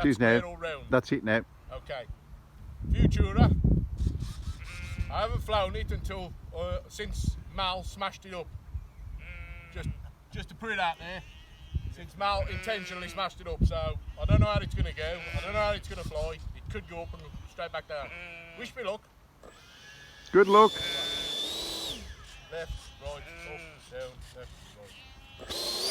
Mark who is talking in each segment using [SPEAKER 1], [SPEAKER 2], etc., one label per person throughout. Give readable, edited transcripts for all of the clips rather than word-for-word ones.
[SPEAKER 1] that square
[SPEAKER 2] now.
[SPEAKER 1] or round?
[SPEAKER 2] That's it now.
[SPEAKER 1] Okay. Futura. I haven't flown it until since Mal smashed it up. Just to put it out there. Since Mal intentionally smashed it up, so I don't know how it's going to go. I don't know how it's going to fly. It could go up and straight back down. Wish me luck.
[SPEAKER 2] Good luck.
[SPEAKER 1] Left, right, up, down, left, right.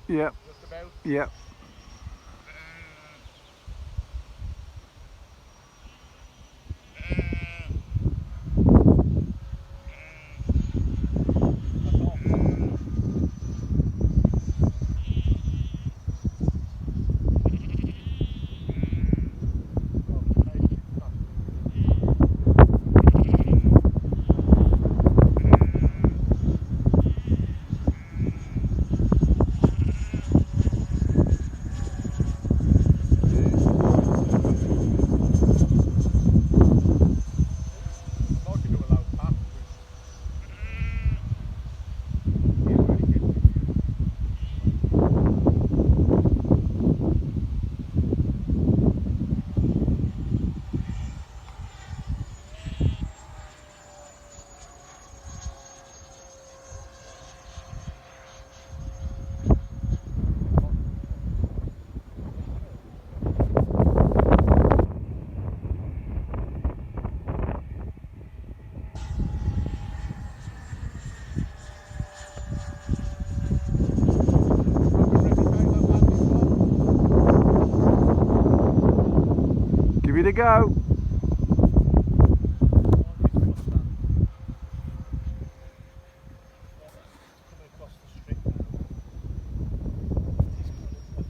[SPEAKER 2] Yeah.
[SPEAKER 1] Just about.
[SPEAKER 2] Yeah. Give it a go.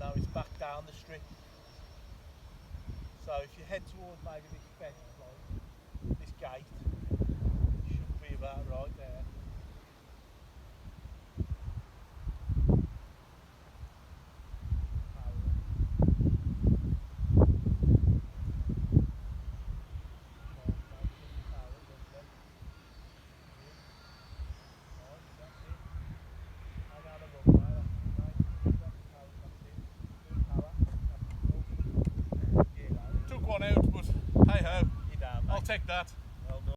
[SPEAKER 3] Now it's back down the strip. So if you head towards maybe this fence, like this gate, it should be about right there.
[SPEAKER 1] Took one out, but hey ho,
[SPEAKER 3] You're down, mate.
[SPEAKER 1] I'll take that.